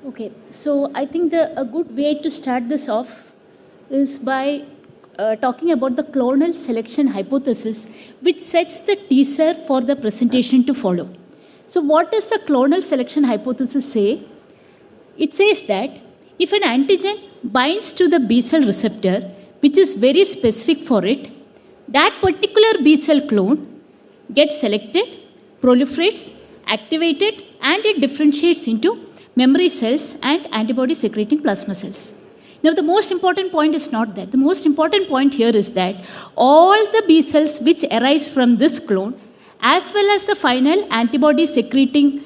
Okay, so I think a good way to start this off is by talking about the clonal selection hypothesis, which sets the teaser for the presentation to follow. So, what does the clonal selection hypothesis say? It says that if an antigen binds to the B cell receptor, which is very specific for it, that particular B cell clone gets selected, proliferates, activated, and it differentiates into memory cells and antibody secreting plasma cells. Now, the most important point is not that. The most important point here is that all the B cells which arise from this clone, as well as the final antibody secreting,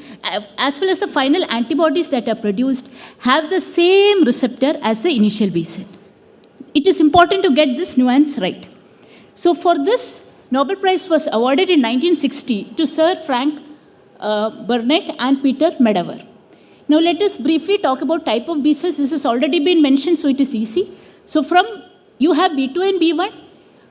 as well as the final antibodies that are produced, have the same receptor as the initial B cell. It is important to get this nuance right. So, for this, Nobel Prize was awarded in 1960 to Sir Frank Burnett and Peter Medawar. Now let us briefly talk about type of B cells. This has already been mentioned, so it is easy. So you have B2 and B1,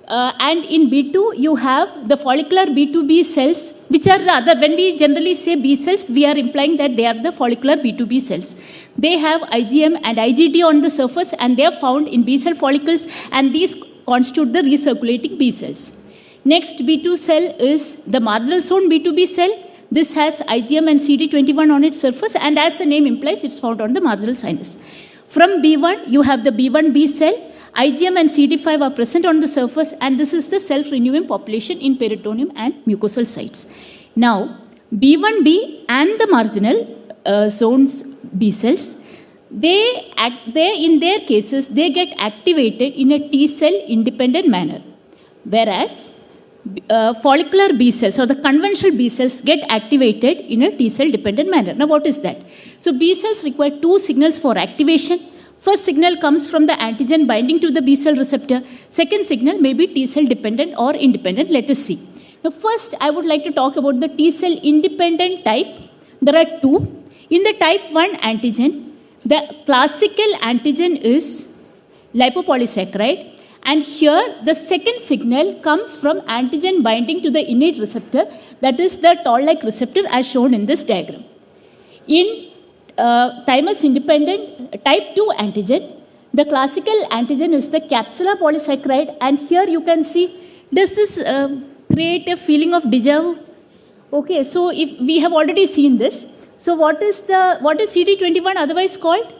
and in B2 you have the follicular B2B cells, which are the other. When we generally say B cells, we are implying that they are the follicular B2B cells. They have IgM and IgD on the surface, and they are found in B cell follicles, and these constitute the recirculating B cells. Next B2 cell is the marginal zone B2B cell. This has IgM and CD21 on its surface, and as the name implies, it's found on the marginal sinus. From B1, you have the B1B cell. IgM and CD5 are present on the surface, and this is the self-renewing population in peritoneum and mucosal sites. Now, B1B and the marginal zones B cells, they in their cases, they get activated in a T cell independent manner, whereas follicular B cells or the conventional B cells get activated in a T cell dependent manner. Now, what is that? So, B cells require two signals for activation. First signal comes from the antigen binding to the B cell receptor. Second signal may be T cell dependent or independent. Let us see. Now, first, I would like to talk about the T cell independent type. There are two. In the type 1 antigen, the classical antigen is lipopolysaccharide. And here, the second signal comes from antigen binding to the innate receptor, that is the toll-like receptor as shown in this diagram. In thymus-independent type 2 antigen, the classical antigen is the capsular polysaccharide, and here you can see, does this create a feeling of déjà vu? Okay, so if we have already seen this, so what is CD21 otherwise called?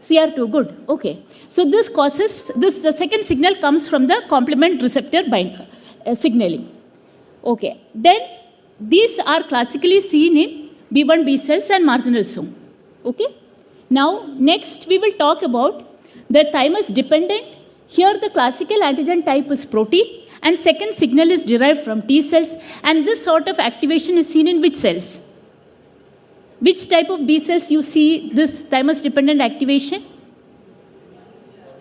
CR2, good, okay. So this causes, the second signal comes from the complement receptor signaling. Okay, then these are classically seen in B1 B cells and marginal zone. Okay, now next we will talk about the thymus dependent. Here the classical antigen type is protein, and second signal is derived from T cells, and this sort of activation is seen in which cells? Which type of B cells you see this thymus dependent activation?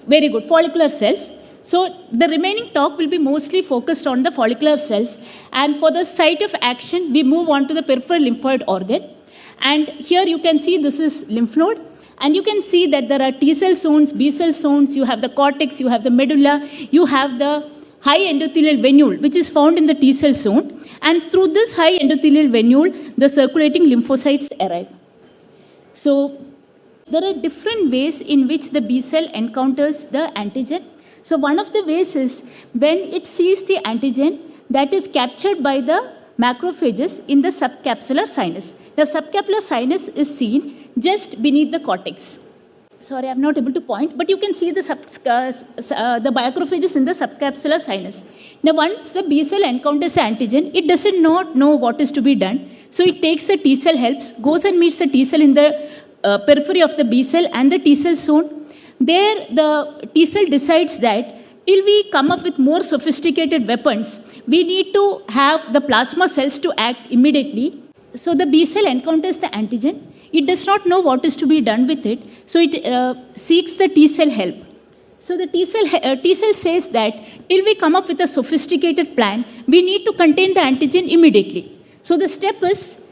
Very good, follicular cells. So the remaining talk will be mostly focused on the follicular cells, and for the site of action we move on to the peripheral lymphoid organ, and here you can see this is lymph node, and you can see that there are T cell zones, B cell zones, you have the cortex, you have the medulla, you have the high endothelial venule which is found in the T cell zone, and through this high endothelial venule the circulating lymphocytes arrive. So there are different ways in which the B cell encounters the antigen. So one of the ways is when it sees the antigen that is captured by the macrophages in the subcapsular sinus. The subcapsular sinus is seen just beneath the cortex. Sorry, I'm not able to point, but you can see the macrophages in the subcapsular sinus. Now once the B cell encounters the antigen, it doesn't not know what is to be done. So it takes the T cell helps, goes and meets the T cell in the periphery of the B cell and the T cell zone. There the T cell decides that till we come up with more sophisticated weapons, we need to have the plasma cells to act immediately. So the B cell encounters the antigen. It does not know what is to be done with it. So it seeks the T cell help. So the T cell says that till we come up with a sophisticated plan, we need to contain the antigen immediately. So the step is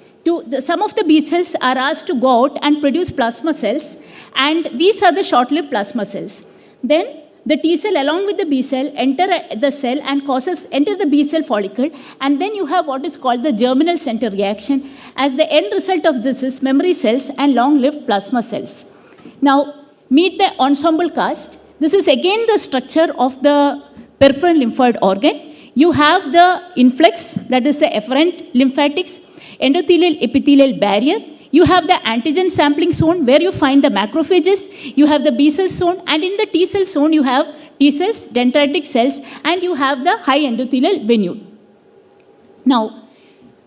some of the B cells are asked to go out and produce plasma cells, and these are the short-lived plasma cells. Then the T cell along with the B cell enter the cell and enter the B cell follicle, and then you have what is called the germinal center reaction. As the end result of this is memory cells and long-lived plasma cells. Now, meet the ensemble cast. This is again the structure of the peripheral lymphoid organ. You have the influx, that is the efferent lymphatics, endothelial epithelial barrier. You have the antigen sampling zone where you find the macrophages. You have the B cell zone, and in the T cell zone you have T cells, dendritic cells, and you have the high endothelial venule. Now,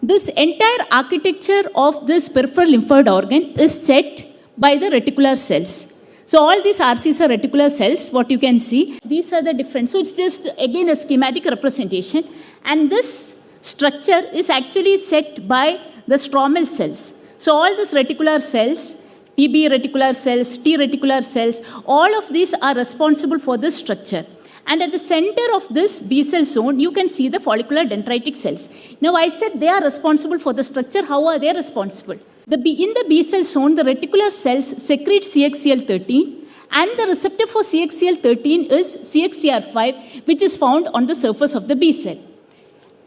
this entire architecture of this peripheral lymphoid organ is set by the reticular cells. So all these RCs are reticular cells, what you can see. These are the different. So it's just again a schematic representation. And this structure is actually set by the stromal cells. So all these reticular cells, TB reticular cells, T reticular cells, all of these are responsible for this structure. And at the center of this B cell zone, you can see the follicular dendritic cells. Now I said they are responsible for the structure. How are they responsible? In the B cell zone, the reticular cells secrete CXCL13, and the receptor for CXCL13 is CXCR5, which is found on the surface of the B cell.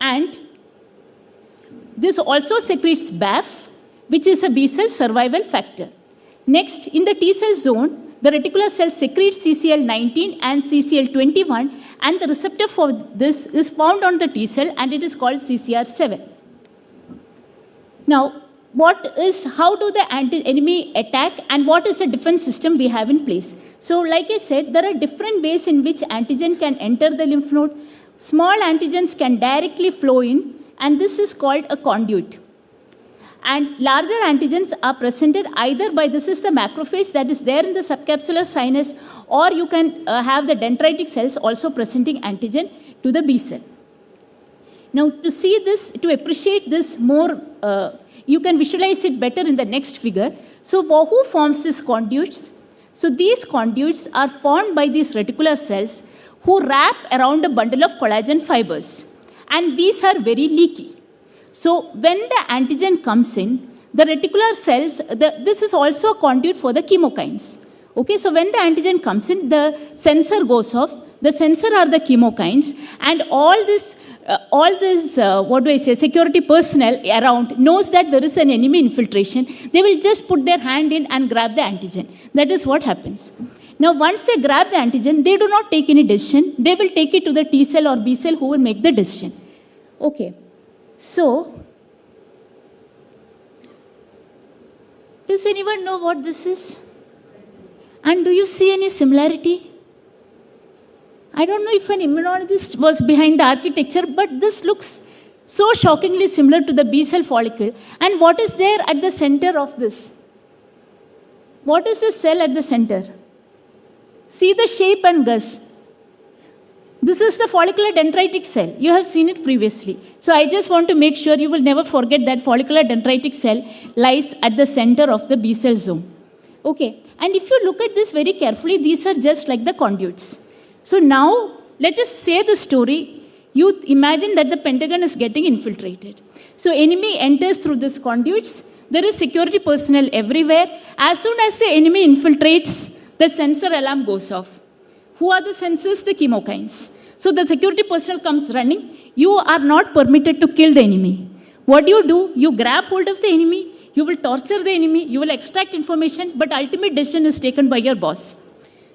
And this also secretes BAF, which is a B cell survival factor. Next, in the T cell zone, the reticular cells secrete CCL19 and CCL21, and the receptor for this is found on the T cell, and it is called CCR7. Now, how do the enemy attack, and what is the defense system we have in place? So like I said, there are different ways in which antigen can enter the lymph node. Small antigens can directly flow in, and this is called a conduit. And larger antigens are presented either by, this is the macrophage that is there in the subcapsular sinus, or you can have the dendritic cells also presenting antigen to the B cell. Now to see this, to appreciate this more, you can visualize it better in the next figure. So who forms these conduits? So these conduits are formed by these reticular cells who wrap around a bundle of collagen fibers. And these are very leaky. So when the antigen comes in, the reticular cells, this is also a conduit for the chemokines. Okay, so when the antigen comes in, the sensor goes off. The sensor are the chemokines, and all this security personnel around knows that there is an enemy infiltration. They will just put their hand in and grab the antigen. That is what happens. Now, once they grab the antigen, they do not take any decision. They will take it to the T cell or B cell who will make the decision. Okay. So, does anyone know what this is? And do you see any similarity? I don't know if an immunologist was behind the architecture, but this looks so shockingly similar to the B cell follicle. And what is there at the center of this? What is the cell at the center? See the shape and guess. This is the follicular dendritic cell. You have seen it previously. So I just want to make sure you will never forget that follicular dendritic cell lies at the center of the B cell zone. Okay. And if you look at this very carefully, these are just like the conduits. So now, let us say the story. You imagine that the Pentagon is getting infiltrated. So enemy enters through these conduits. There is security personnel everywhere. As soon as the enemy infiltrates, the sensor alarm goes off. Who are the sensors? The chemokines. So the security personnel comes running. You are not permitted to kill the enemy. What do? You grab hold of the enemy. You will torture the enemy. You will extract information. But ultimate decision is taken by your boss.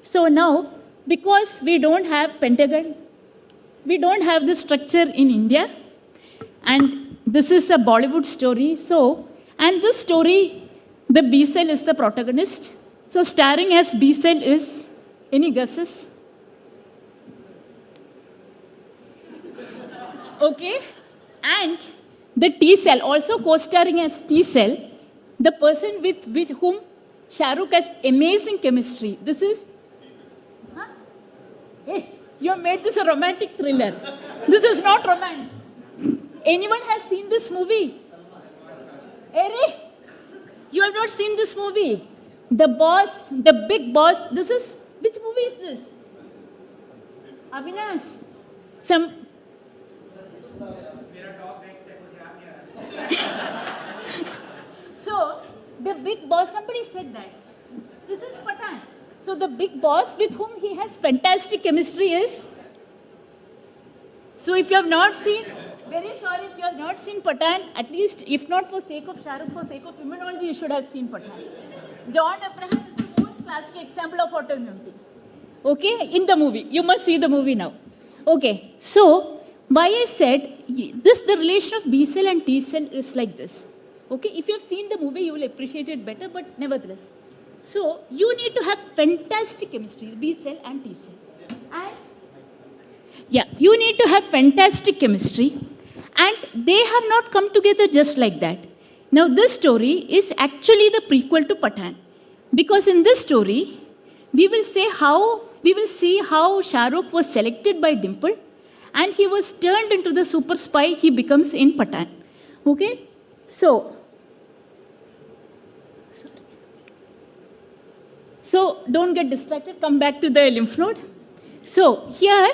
So now, because we don't have Pentagon, we don't have this structure in India. And this is a Bollywood story. So, and this story, the B cell is the protagonist. So starring as B cell is, any guesses? Okay. And the T cell, also co-starring as T cell, the person with whom Shah Rukh has amazing chemistry. This is, hey, you have made this a romantic thriller. This is not romance. Anyone has seen this movie? Eric, you have not seen this movie. The boss, the big boss. This is, which movie is this? Avinash. So, the big boss, somebody said that. This is Pathan. So the big boss with whom he has fantastic chemistry is... So if you have not seen, very sorry if you have not seen Pathaan, at least if not for sake of Shah Rukh, for sake of immunology, you should have seen Pathaan. John Abraham is the most classic example of autoimmunity. Okay, in the movie. You must see the movie now. Okay, so why I said this, the relation of B cell and T cell is like this. Okay, if you have seen the movie, you will appreciate it better, but nevertheless. So you need to have fantastic chemistry, B cell and T cell. And yeah, you need to have fantastic chemistry, and they have not come together just like that. Now this story is actually the prequel to Pathaan, because in this story, we will see how Shah Rukh was selected by Dimple, and he was turned into the super spy he becomes in Pathaan. Okay, so don't get distracted. Come back to the lymph node. So here.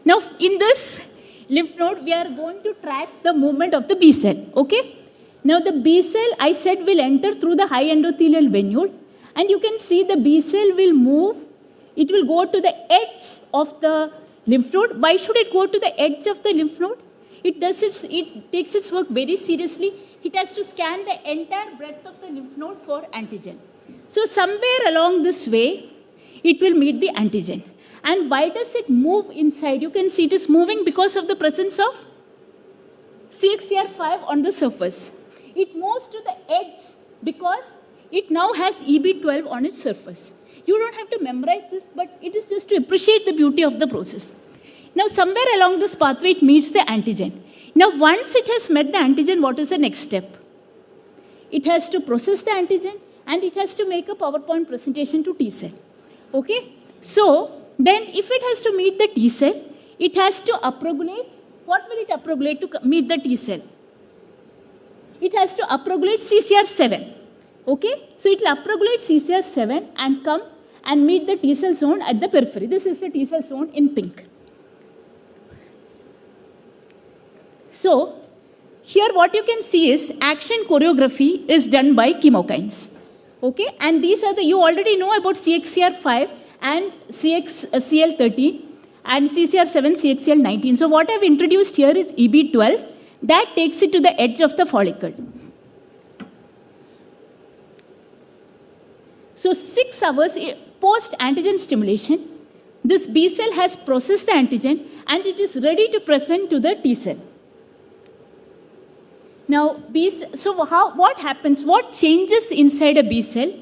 Now, in this lymph node, we are going to track the movement of the B cell, okay? Now, the B cell, I said, will enter through the high endothelial venule, and you can see the B cell will move. It will go to the edge of the lymph node. Why should it go to the edge of the lymph node? It takes its work very seriously. It has to scan the entire breadth of the lymph node for antigen. So, somewhere along this way, it will meet the antigen. And why does it move inside? You can see it is moving because of the presence of CXCR5 on the surface. It moves to the edge because it now has EB12 on its surface. You don't have to memorize this, but it is just to appreciate the beauty of the process. Now, somewhere along this pathway, it meets the antigen. Now, once it has met the antigen, what is the next step? It has to process the antigen, and it has to make a PowerPoint presentation to T cell. Okay? So, then if it has to meet the T cell, it has to upregulate. What will it upregulate to meet the T cell? It has to upregulate CCR7. Okay? So it will upregulate CCR7 and come and meet the T cell zone at the periphery. This is the T cell zone in pink. So here what you can see is action choreography is done by chemokines. Okay? And these are you already know about CXCR5 and CL13 and CCR7, CXCL19. So what I've introduced here is EB12. That takes it to the edge of the follicle. So 6 hours post-antigen stimulation, this B cell has processed the antigen and it is ready to present to the T cell. Now, what happens? What changes inside a B cell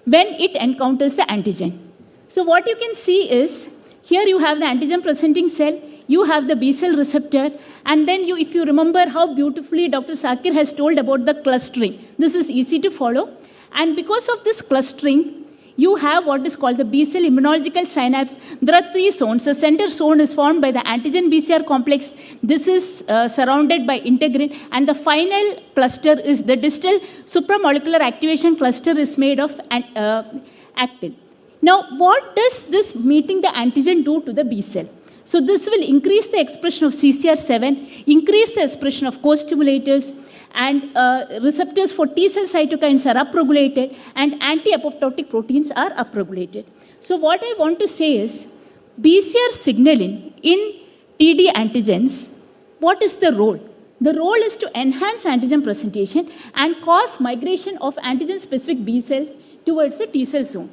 when it encounters the antigen? So what you can see is, here you have the antigen presenting cell, you have the B cell receptor, and then if you remember how beautifully Dr. Sakir has told about the clustering, this is easy to follow. And because of this clustering, you have what is called the B cell immunological synapse. There are 3 zones. The center zone is formed by the antigen BCR complex. This is surrounded by integrin. And the final cluster is the distal supramolecular activation cluster is made of actin. Now, what does this meeting the antigen do to the B cell? So this will increase the expression of CCR7, increase the expression of co-stimulators, and receptors for T cell cytokines are upregulated, and anti-apoptotic proteins are upregulated. So what I want to say is, BCR signaling in TD antigens, what is the role? The role is to enhance antigen presentation and cause migration of antigen-specific B cells towards the T cell zone.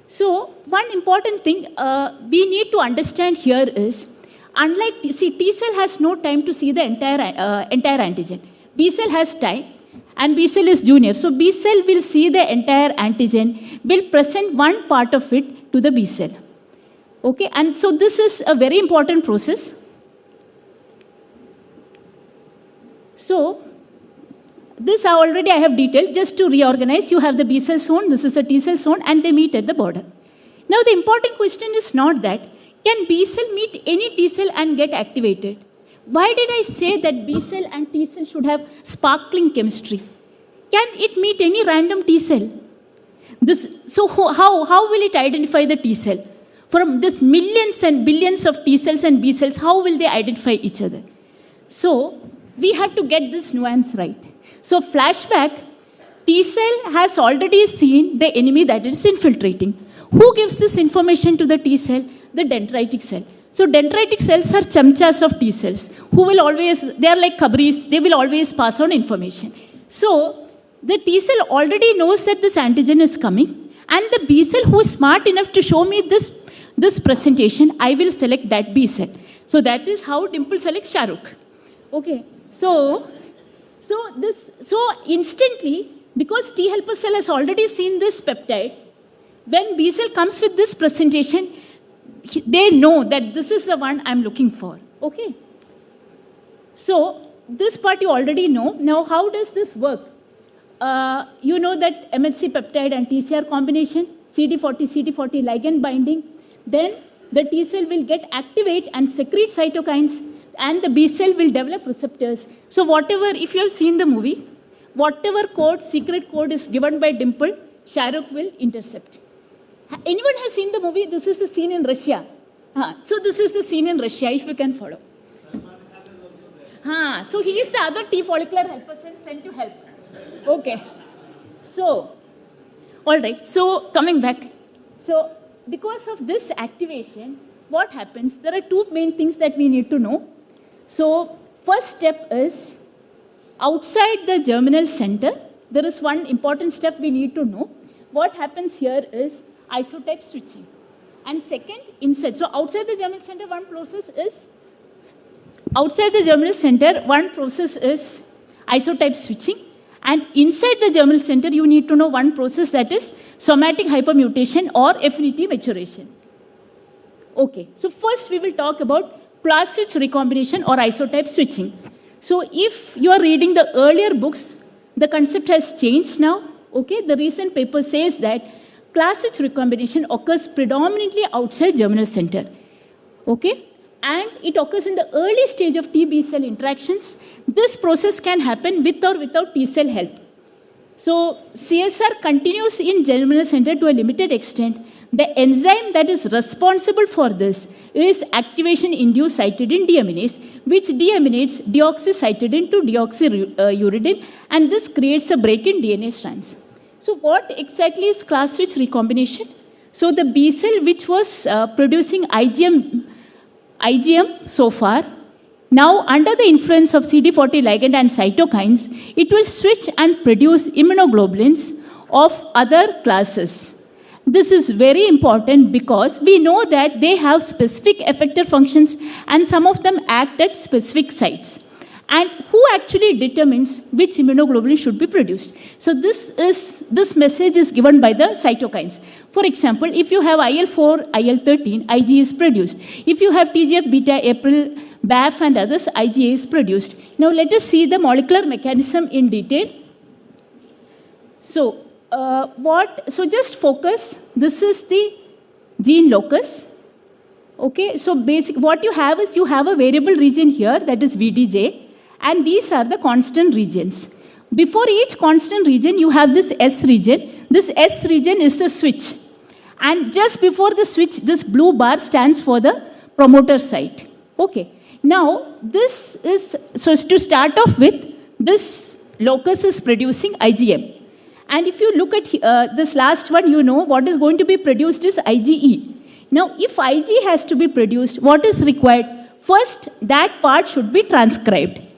So one important thing we need to understand here is, unlike T cell has no time to see the entire antigen. B cell has time, and B cell is junior. So B cell will see the entire antigen, will present one part of it to the B cell. Okay, and so this is a very important process. So this I have detailed. Just to reorganize, you have the B cell zone, this is the T cell zone, and they meet at the border. Now the important question is not that, can B cell meet any T cell and get activated? Why did I say that B cell and T cell should have sparkling chemistry? Can it meet any random T cell? So how will it identify the T cell? From this millions and billions of T cells and B cells, how will they identify each other? So we have to get this nuance right. So flashback, T cell has already seen the enemy that it is infiltrating. Who gives this information to the T cell? The dendritic cell. So dendritic cells are chamchas of T cells who will always, they are like kabris, they will always pass on information. So the T cell already knows that this antigen is coming, and the B cell who is smart enough to show me this presentation, I will select that B cell. So that is how Dimple selects Shahrukh. Okay, so instantly, because T helper cell has already seen this peptide, when B cell comes with this presentation, they know that this is the one I'm looking for. Okay. So this part you already know. Now, how does this work? You know that MHC peptide and TCR combination, CD40 ligand binding. Then the T cell will get activate and secrete cytokines, and the B cell will develop receptors. So whatever, if you have seen the movie, whatever code, secret code is given by Dimple, Shahrukh will intercept. Anyone has seen the movie? This is the scene in Russia. So this is the scene in Russia, if you can follow. So he is the other T follicular helper cell sent to help. Okay. So, all right. So coming back. So because of this activation, what happens? There are two main things that we need to know. So first step is, outside the germinal center, there is one important step we need to know. What happens here is isotype switching. And second, inside. So outside the germinal center, one process is isotype switching. And inside the germinal center, you need to know one process, that is somatic hypermutation or affinity maturation. Okay, so first we will talk about class switch recombination or isotype switching. So if you are reading the earlier books, the concept has changed now. Okay, the recent paper says that class switch recombination occurs predominantly outside germinal center. Okay, and it occurs in the early stage of T-B cell interactions. This process can happen with or without T cell help. So CSR continues in germinal center to a limited extent. The enzyme that is responsible for this is activation-induced cytidine deaminase, which deaminates deoxycytidine to deoxyuridine, and this creates a break in DNA strands. So what exactly is class switch recombination? So the B cell which was producing IgM so far, now under the influence of CD40 ligand and cytokines, it will switch and produce immunoglobulins of other classes. This is very important because we know that they have specific effector functions and some of them act at specific sites. And who actually determines which immunoglobulin should be produced? So this message is given by the cytokines. For example, if you have IL-4, IL-13, IgE is produced. If you have TGF-beta, APRIL, BAF and others, IgA is produced. Now let us see the molecular mechanism in detail. So just focus. This is the gene locus. Okay, so what you have is you have a variable region here, that is VDJ, and these are the constant regions. Before each constant region, you have this S region. This S region is the switch. And just before the switch, this blue bar stands for the promoter site. Okay. Now, this is, so to start off with, this locus is producing IgM. And if you look at this last one, you know what is going to be produced is IgE. Now, if Ig has to be produced, what is required? First, that part should be transcribed.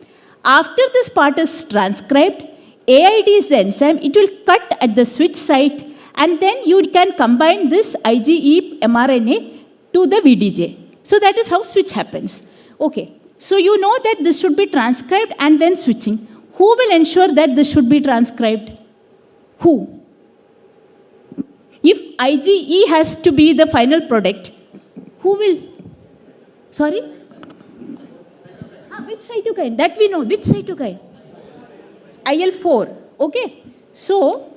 After this part is transcribed, AID is the enzyme. It will cut at the switch site, and then you can combine this IgE mRNA to the VDJ. So that is how switch happens. Okay. So you know that this should be transcribed and then switching. Who will ensure that this should be transcribed? Who? If IgE has to be the final product, who will? Sorry? Which cytokine? That we know. Which cytokine? IL-4. Okay. So,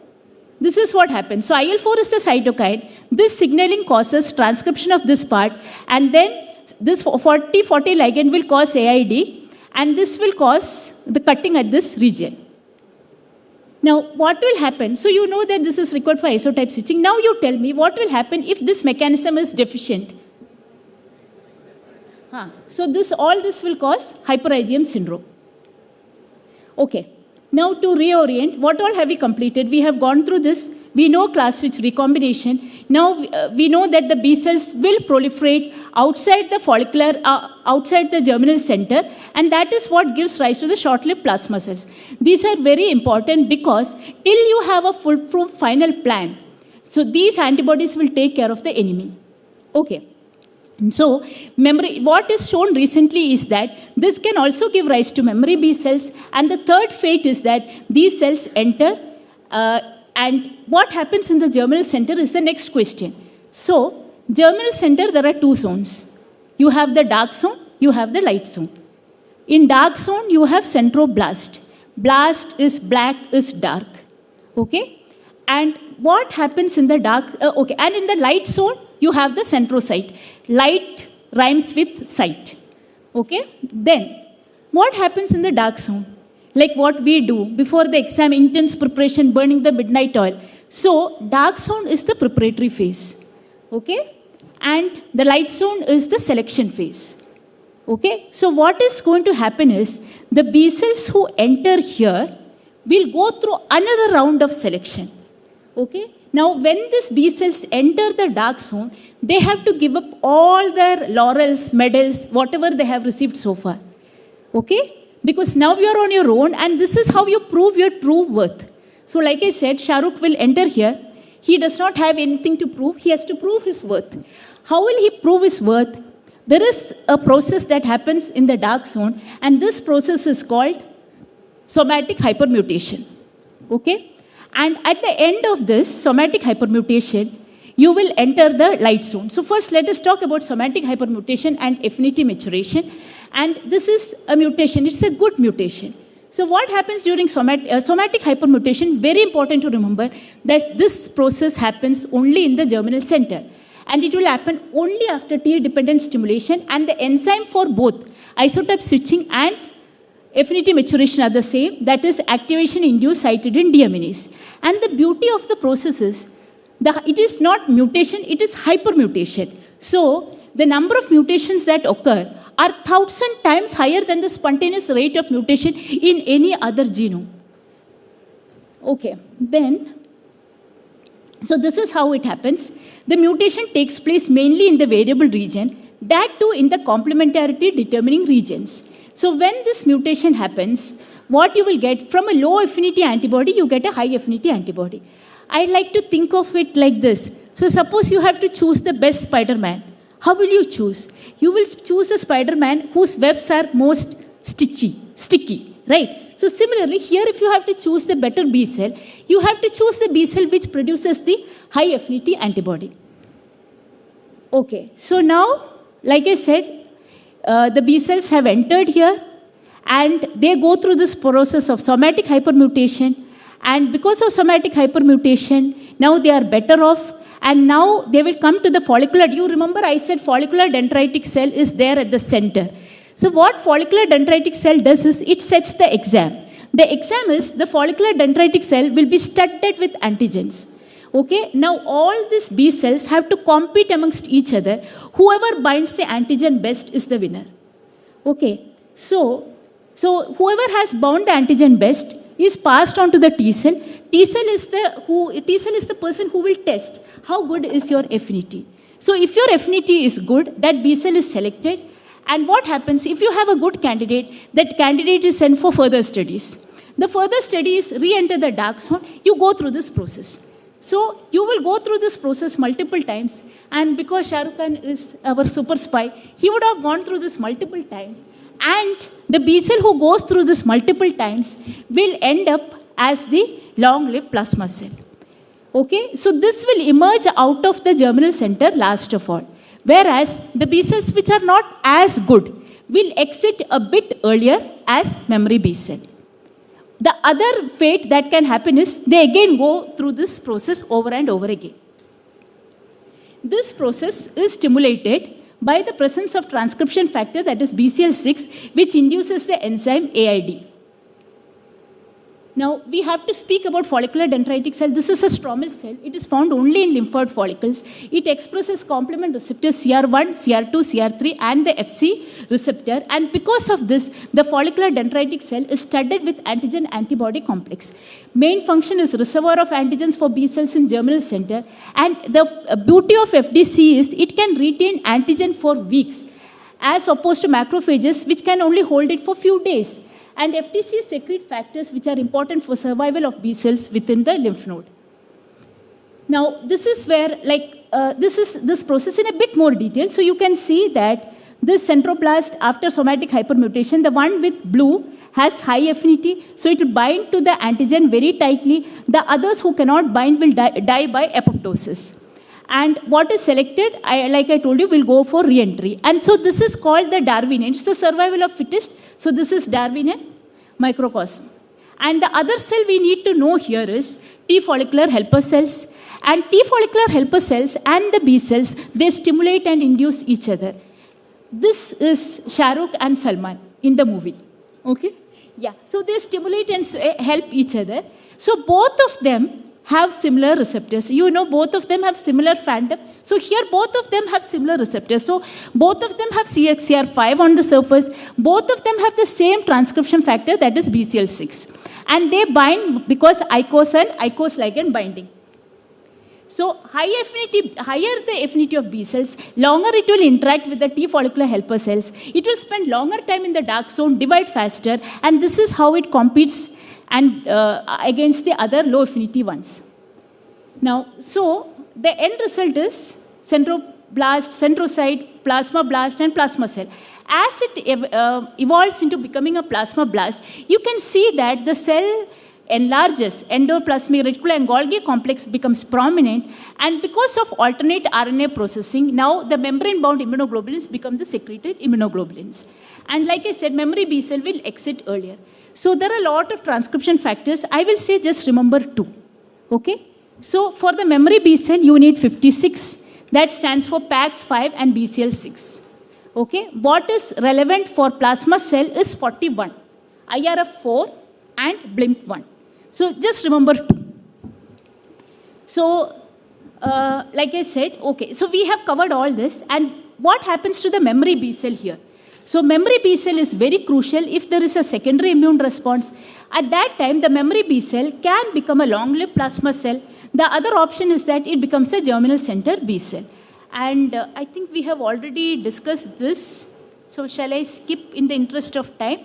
this is what happens. So, IL-4 is the cytokine. This signaling causes transcription of this part, and then this 40 ligand will cause AID, and this will cause the cutting at this region. Now, what will happen? So, you know that this is required for isotype switching. Now, you tell me what will happen if this mechanism is deficient. So, all this will cause hyper IgM syndrome. Okay. Now, to reorient, what all have we completed? We have gone through this we know class switch recombination. Now we know that the B cells will proliferate outside the follicular, outside the germinal center, and that is what gives rise to the short-lived plasma cells. These are very important because till you have a foolproof final plan, so these antibodies will take care of the enemy. Okay. So, memory, what is shown recently is that this can also give rise to memory B cells, and the third fate is that these cells enter, and what happens in the germinal center is the next question. So, germinal center, there are two zones. You have the dark zone, you have the light zone. In dark zone, you have centroblast. Blast is black, is dark. Okay? And what happens in the dark, okay, and in the light zone, you have the centrocyte. Light rhymes with sight. Okay? Then, what happens in the dark zone? Like what we do before the exam, intense preparation, burning the midnight oil. So, dark zone is the preparatory phase. Okay? And the light zone is the selection phase. Okay? So, what is going to happen is, the B cells who enter here will go through another round of selection. Okay? Now, when these B cells enter the dark zone, they have to give up all their laurels, medals, whatever they have received so far. Okay? Because now you are on your own, and this is how you prove your true worth. So like I said, Shah Rukh will enter here. He does not have anything to prove. He has to prove his worth. How will he prove his worth? There is a process that happens in the dark zone, and this process is called somatic hypermutation. Okay? And at the end of this somatic hypermutation, you will enter the light zone. So first, let us talk about somatic hypermutation and affinity maturation. And this is a mutation. It's a good mutation. So what happens during somatic hypermutation? Very important to remember that this process happens only in the germinal center. And it will happen only after T-dependent stimulation. And the enzyme for both isotype switching and affinity maturation are the same. That is activation-induced cytidine deaminase. And the beauty of the process is, it is not mutation, it is hypermutation. So, the number of mutations that occur are 1,000 times higher than the spontaneous rate of mutation in any other genome. Okay, then, so this is how it happens. The mutation takes place mainly in the variable region, that too in the complementarity determining regions. So, when this mutation happens, what you will get from a low affinity antibody, you get a high affinity antibody. I like to think of it like this. So suppose you have to choose the best Spider-Man. How will you choose? You will choose a Spider-Man whose webs are most sticky, right? So similarly, here if you have to choose the better B cell, you have to choose the B cell which produces the high affinity antibody. Okay, so now, like I said, the B cells have entered here, and they go through this process of somatic hypermutation. And because of somatic hypermutation, now they are better off, and now they will come to the follicular. You remember I said follicular dendritic cell is there at the center. So what follicular dendritic cell does is, it sets the exam. The exam is, the follicular dendritic cell will be studded with antigens. Okay, now all these B cells have to compete amongst each other. Whoever binds the antigen best is the winner. Okay, so whoever has bound the antigen best is passed on to the T cell. T cell is the person who will test how good is your affinity. So if your affinity is good, that B cell is selected. And what happens if you have a good candidate? That candidate is sent for further studies. The further studies re-enter the dark zone. You go through this process. So you will go through this process multiple times. And because Shah Rukh Khan is our super spy, he would have gone through this multiple times. And the B cell who goes through this multiple times will end up as the long-lived plasma cell. Okay, so this will emerge out of the germinal center last of all. Whereas the B cells which are not as good will exit a bit earlier as memory B cell. The other fate that can happen is, they again go through this process over and over again. This process is stimulated by the presence of transcription factor, that is BCL6, which induces the enzyme AID. Now, we have to speak about follicular dendritic cell. This is a stromal cell. It is found only in lymphoid follicles. It expresses complement receptors CR1, CR2, CR3, and the FC receptor. And because of this, the follicular dendritic cell is studded with antigen-antibody complex. Main function is reservoir of antigens for B cells in germinal center. And the beauty of FDC is it can retain antigen for weeks, as opposed to macrophages, which can only hold it for few days. And FDC secrete factors which are important for survival of B cells within the lymph node. Now, this is where, this process in a bit more detail. So you can see that this centroblast after somatic hypermutation, the one with blue has high affinity, so it will bind to the antigen very tightly. The others who cannot bind will die by apoptosis. And what is selected, like I told you, will go for re-entry. And so this is called the Darwinian. It's the survival of fittest. So this is Darwinian microcosm. And the other cell we need to know here is T follicular helper cells. And T follicular helper cells and the B cells, they stimulate and induce each other. This is Shah Rukh and Salman in the movie. Okay? Yeah. So they stimulate and help each other. So both of them have similar receptors. You know, both of them have similar phantom. So here both of them have similar receptors. So both of them have CXCR5 on the surface. Both of them have the same transcription factor, that is BCL6. And they bind because ICOS and ICOS ligand binding. So higher the affinity of B cells, longer it will interact with the T follicular helper cells. It will spend longer time in the dark zone, divide faster, and this is how it competes and against the other low affinity ones. Now, so the end result is centroblast, centrocyte, plasmablast, and plasma cell. As it evolves into becoming a plasmablast, you can see that the cell enlarges, endoplasmic reticulum and Golgi complex becomes prominent, and because of alternate RNA processing, now the membrane-bound immunoglobulins become the secreted immunoglobulins. And like I said, memory B cell will exit earlier. So there are a lot of transcription factors. I will say just remember 2. Okay? So for the memory B cell, you need 56. That stands for PAX5 and BCL6. Okay? What is relevant for plasma cell is 41, IRF4 and BLIMP1. So just remember 2. So like I said, okay, so we have covered all this. And what happens to the memory B cell here? So memory B cell is very crucial if there is a secondary immune response. At that time, the memory B cell can become a long-lived plasma cell. The other option is that it becomes a germinal center B cell. And I think we have already discussed this. So shall I skip in the interest of time?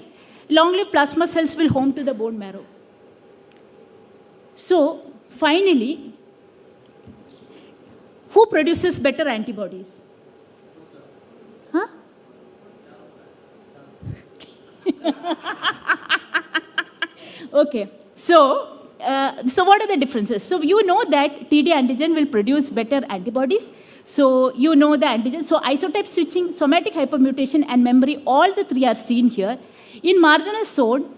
Long-lived plasma cells will home to the bone marrow. So finally, who produces better antibodies? Huh? Okay, so what are the differences? So you know that TD antigen will produce better antibodies. So you know the antigen. So isotype switching, somatic hypermutation, and memory, all the three are seen here. In marginal zone,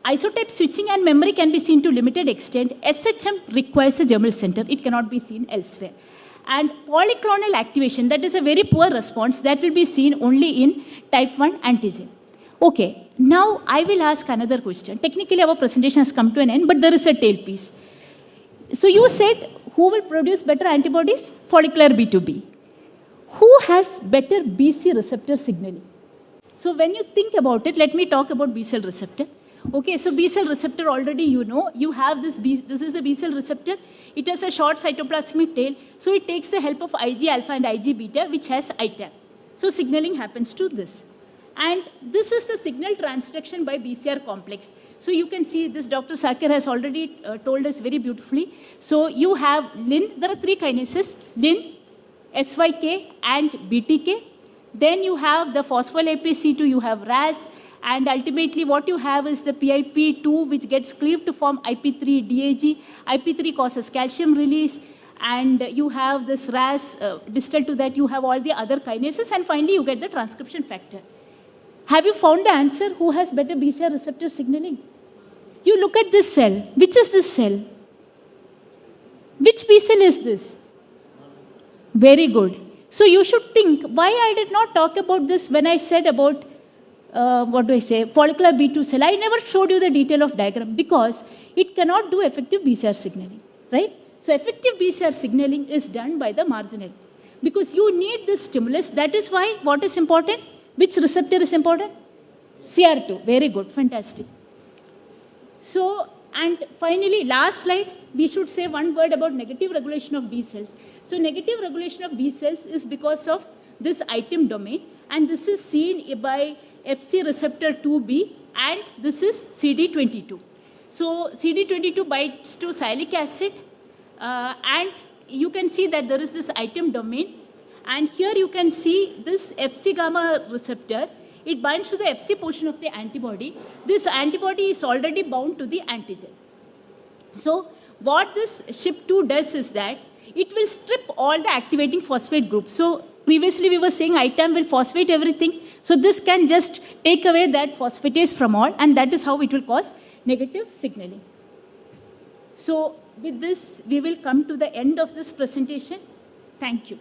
isotype switching and memory can be seen to limited extent. SHM requires a germinal center. It cannot be seen elsewhere. And polyclonal activation, that is a very poor response, that will be seen only in type 1 antigen. Okay, now I will ask another question. Technically, our presentation has come to an end, but there is a tail piece. So you said, who will produce better antibodies? Follicular B2B. Who has better BC receptor signaling? So when you think about it, let me talk about B cell receptor. Okay, so B cell receptor already you know. You have this is a B cell receptor. It has a short cytoplasmic tail. So it takes the help of Ig alpha and Ig beta, which has ITAP. So signaling happens to this. And this is the signal transduction by BCR complex. So you can see this, Dr. Sakir has already told us very beautifully. So you have LIN, there are 3 kinases, LIN, SYK, and BTK. Then you have the phospholipase C2, you have RAS, and ultimately what you have is the PIP2, which gets cleaved to form IP3 DAG. IP3 causes calcium release, and you have this RAS, distal to that you have all the other kinases, and finally you get the transcription factor. Have you found the answer? Who has better BCR receptor signaling? You look at this cell. Which is this cell? Which B cell is this? Very good. So you should think, why I did not talk about this when I said about follicular B2 cell. I never showed you the detail of diagram because it cannot do effective BCR signaling, right? So effective BCR signaling is done by the marginal because you need this stimulus. That is why what is important? Which receptor is important? CR2. Very good, fantastic. So, and finally, last slide, we should say one word about negative regulation of B cells. So negative regulation of B cells is because of this item domain, and this is seen by FC receptor 2B, and this is CD22. So CD22 binds to sialic acid, and you can see that there is this item domain, and here you can see this FC gamma receptor. It binds to the FC portion of the antibody. This antibody is already bound to the antigen. So what this SHP2 does is that it will strip all the activating phosphate groups. So previously we were saying ITAM will phosphate everything. So this can just take away that phosphatase from all, and that is how it will cause negative signaling. So with this, we will come to the end of this presentation. Thank you.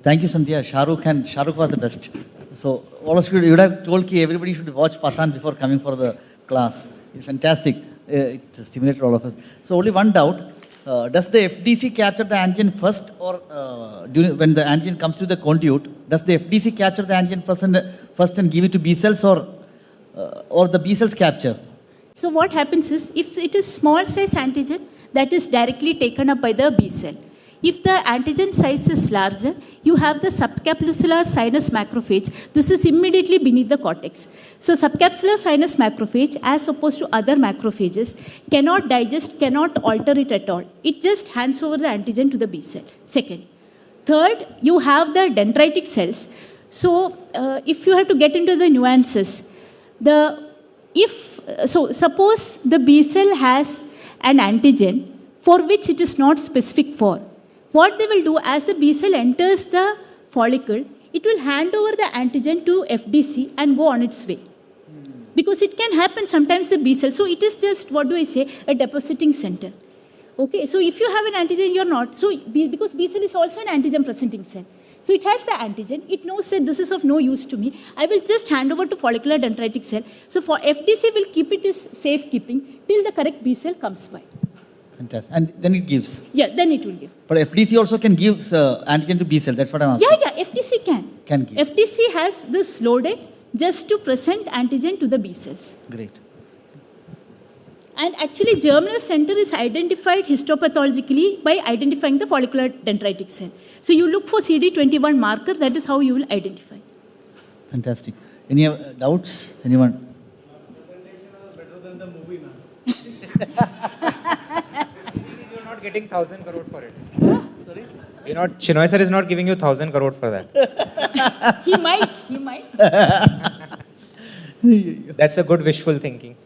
Thank you, Sandhya. Shahrukh was the best. So all of you would have told Ki everybody should watch Pathan before coming for the class. It's fantastic. It stimulated all of us. So only one doubt. Does the FDC capture the antigen first, or when the antigen comes to the conduit, does the FDC capture the antigen first and give it to B cells, or the B cells capture? So what happens is, if it is small size antigen, that is directly taken up by the B cell. If the antigen size is larger, you have the subcapsular sinus macrophage. This is immediately beneath the cortex. So subcapsular sinus macrophage, as opposed to other macrophages, cannot digest, cannot alter it at all. It just hands over the antigen to the B cell. Second. Third, you have the dendritic cells. So if you have to get into the nuances, suppose the B cell has an antigen for which it is not specific for. What they will do, as the B cell enters the follicle, it will hand over the antigen to FDC and go on its way. Because it can happen sometimes the B cell. So it is just, a depositing center. Okay, so if you have an antigen, you're not. So because B cell is also an antigen presenting cell. So it has the antigen. It knows that this is of no use to me. I will just hand over to follicular dendritic cell. So for FDC will keep it as safekeeping till the correct B cell comes by. Fantastic. And then it gives? Yeah, then it will give. But FDC also can give antigen to B cell. That's what I'm asking. Yeah, FDC can. Can give. FDC has this loaded just to present antigen to the B cells. Great. And actually, germinal center is identified histopathologically by identifying the follicular dendritic cell. So you look for CD21 marker, that is how you will identify. Fantastic. Any doubts? Anyone? Presentation was better than the movie, man. You're not getting 1,000 crore for it. Sorry? You're not, Shinoy sir is not giving you 1,000 crore for that. He might. That's a good wishful thinking.